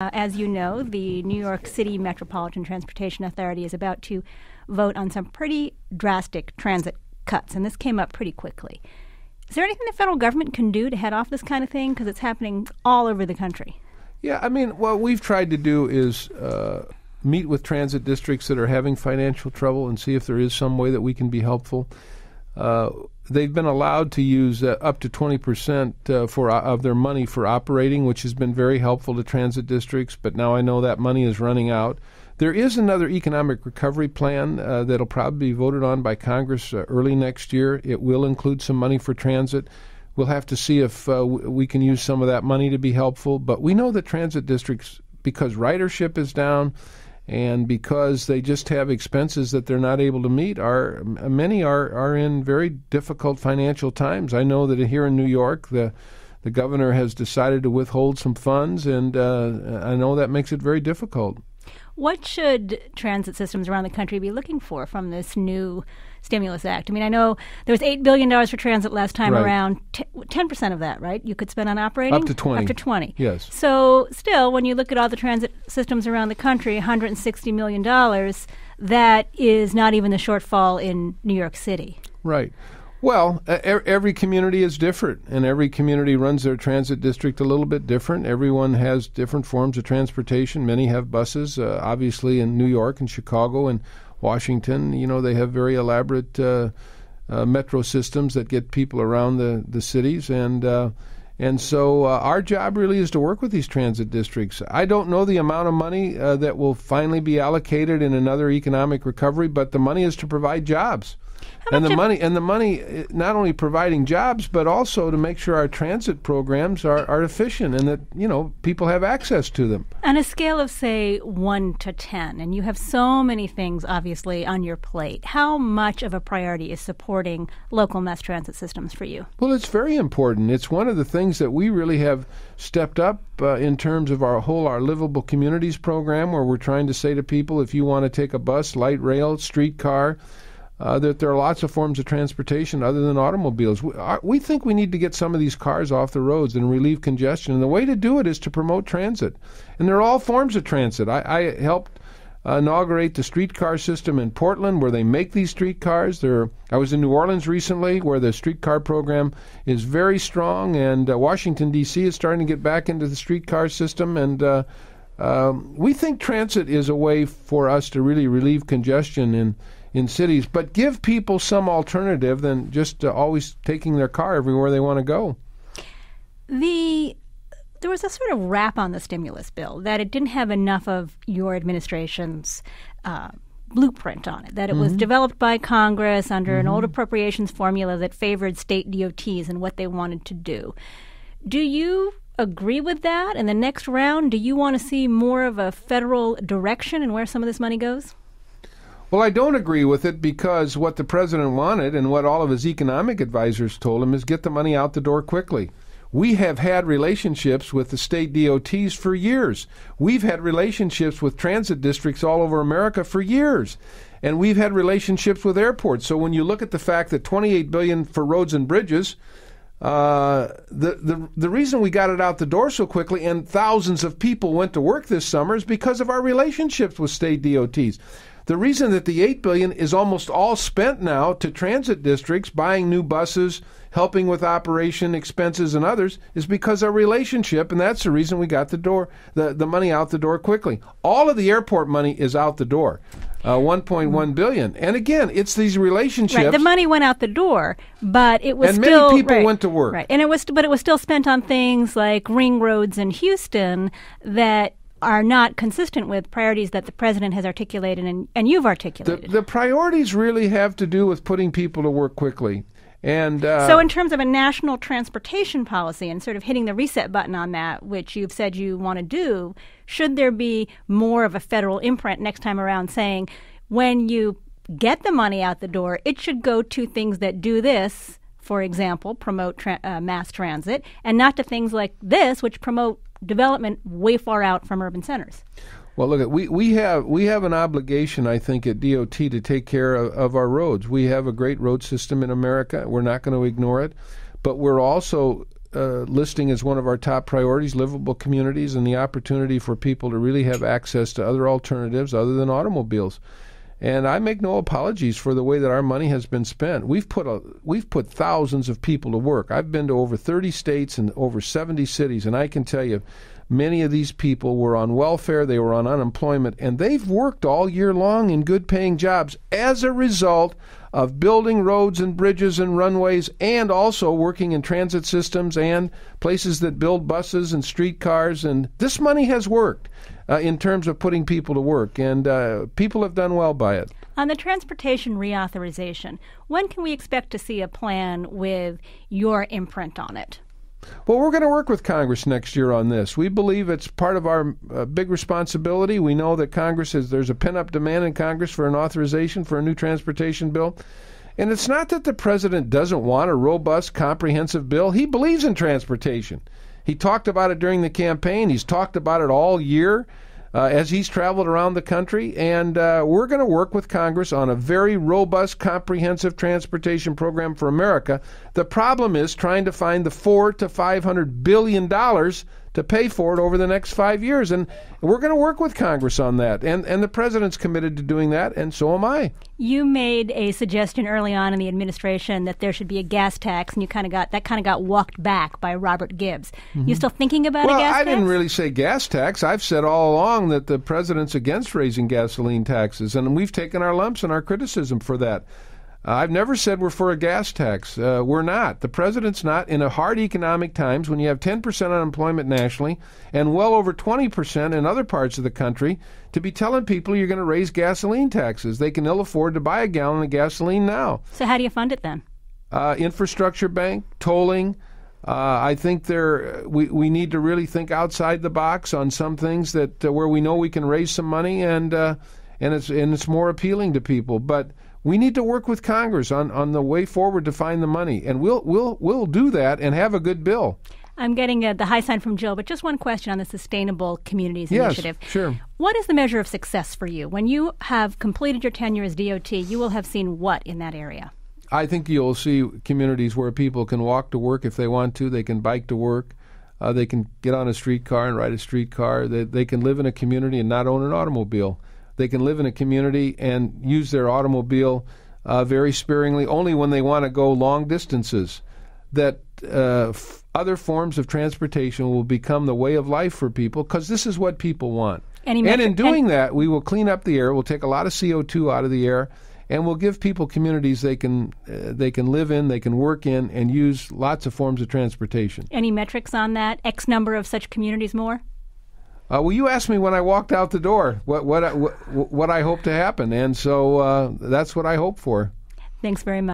As you know, the New York City Metropolitan Transportation Authority is about to vote on some pretty drastic transit cuts, and this came up pretty quickly. Is there anything the federal government can do to head off this kind of thing? Because it's happening all over the country. Yeah, I mean, what we've tried to do is meet with transit districts that are having financial trouble and see if there is some way that we can be helpful. They've been allowed to use up to 20% of their money for operating, which has been very helpful to transit districts, but now I know that money is running out. There is another economic recovery plan that'll probably be voted on by Congress early next year. It will include some money for transit. We'll have to see if we can use some of that money to be helpful, but we know that transit districts, because ridership is down, and because they just have expenses that they're not able to meet, many are in very difficult financial times. I know that here in New York, the governor has decided to withhold some funds, and I know that makes it very difficult. What should transit systems around the country be looking for from this new stimulus act? I mean, I know there was $8 billion for transit last time around. 10% of that, right? You could spend on operating? Up to 20. Up to 20. Yes. So still, when you look at all the transit systems around the country, $160 million, that is not even the shortfall in New York City. Right. Well, every community is different, and every community runs their transit district a little bit different. Everyone has different forms of transportation. Many have buses. Obviously, in New York and Chicago and Washington, they have very elaborate metro systems that get people around the cities. And so our job really is to work with these transit districts. I don't know the amount of money that will finally be allocated in another economic recovery, but the money is to provide jobs. And the money not only providing jobs, but also to make sure our transit programs are efficient and that, people have access to them. On a scale of, say, 1 to 10, and you have so many things, obviously, on your plate, how much of a priority is supporting local mass transit systems for you? Well, it's very important. It's one of the things that we really have stepped up in terms of our Livable Communities program, where we're trying to say to people, if you want to take a bus, light rail, streetcar, that there are lots of forms of transportation other than automobiles. We think we need to get some of these cars off the roads and relieve congestion, and the way to do it is to promote transit. And they're all forms of transit. I helped inaugurate the streetcar system in Portland, where they make these streetcars. I was in New Orleans recently, where the streetcar program is very strong, and Washington, D.C. is starting to get back into the streetcar system, and we think transit is a way for us to really relieve congestion in cities, but give people some alternative than just always taking their car everywhere they want to go. There was a sort of rap on the stimulus bill that it didn't have enough of your administration's blueprint on it, that it was developed by Congress under an old appropriations formula that favored state DOTs and what they wanted to do. Do you agree with that? In the next round, do you want to see more of a federal direction in where some of this money goes? Well, I don't agree with it, because what the president wanted and what all of his economic advisors told him is get the money out the door quickly. We have had relationships with the state DOTs for years. We've had relationships with transit districts all over America for years. And we've had relationships with airports. So when you look at the fact that $28 billion for roads and bridges, the reason we got it out the door so quickly and thousands of people went to work this summer is because of our relationships with state DOTs. The reason that the $8 billion is almost all spent now to transit districts, buying new buses, helping with operation expenses and others, is because of relationship, and that's the reason we got the money out the door quickly. All of the airport money is out the door, $1.1 billion. And again, it's these relationships. Right, the money went out the door, but it was and still... many people went to work. Right, and it was still spent on things like ring roads in Houston that are not consistent with priorities that the president has articulated and you've articulated. The priorities really have to do with putting people to work quickly. And so in terms of a national transportation policy and sort of hitting the reset button on that, which you've said you want to do, should there be more of a federal imprint next time around saying when you get the money out the door, it should go to things that do this, for example, promote mass transit, and not to things like this, which promote development way far out from urban centers? Well, look, we have an obligation, I think, at DOT to take care of our roads. We have a great road system in America. We're not going to ignore it, but we're also listing as one of our top priorities, livable communities and the opportunity for people to really have access to other alternatives other than automobiles. And I make no apologies for the way that our money has been spent. We've put thousands of people to work. I've been to over 30 states and over 70 cities, and I can tell you, many of these people were on welfare, they were on unemployment, and they've worked all year long in good-paying jobs as a result of building roads and bridges and runways, and also working in transit systems and places that build buses and streetcars. And this money has worked in terms of putting people to work, and people have done well by it. On the transportation reauthorization, when can we expect to see a plan with your imprint on it? Well, we're going to work with Congress next year on this. We believe it's part of our big responsibility. We know that there's a pent-up demand in Congress for an authorization for a new transportation bill. And it's not that the president doesn't want a robust, comprehensive bill. He believes in transportation. He talked about it during the campaign. He's talked about it all year as he's traveled around the country. And we're going to work with Congress on a very robust, comprehensive transportation program for America. The problem is trying to find the $400 to $500 billion to pay for it over the next 5 years. And we're going to work with Congress on that. And the president's committed to doing that, and so am I. You made a suggestion early on in the administration that there should be a gas tax, and that kind of got walked back by Robert Gibbs. You still thinking about a gas tax? Well, I didn't really say gas tax. I've said all along that the president's against raising gasoline taxes, and we've taken our lumps and our criticism for that. I've never said we're for a gas tax. We're not. The president's not. In a hard economic times, when you have 10% unemployment nationally and well over 20% in other parts of the country, to be telling people you're going to raise gasoline taxes. They can ill afford to buy a gallon of gasoline now. So how do you fund it then? Infrastructure bank, tolling. I think we need to really think outside the box on some things that where we know we can raise some money and it's more appealing to people. But we need to work with Congress on the way forward to find the money, and we'll do that and have a good bill. I'm getting the high sign from Jill, but just one question on the Sustainable Communities Initiative. Yes, sure. What is the measure of success for you? When you have completed your tenure as DOT, you will have seen what in that area? I think you'll see communities where people can walk to work if they want to. They can bike to work. They can get on a streetcar and ride a streetcar. They can live in a community and not own an automobile. They can live in a community and use their automobile very sparingly, only when they want to go long distances. That other forms of transportation will become the way of life for people, because this is what people want. And in doing that, we will clean up the air. We'll take a lot of CO2 out of the air, and we'll give people communities they can live in, they can work in, and use lots of forms of transportation. Any metrics on that? X number of such communities more? Well, you asked me when I walked out the door what I hope to happen, and so that's what I hope for. Thanks very much.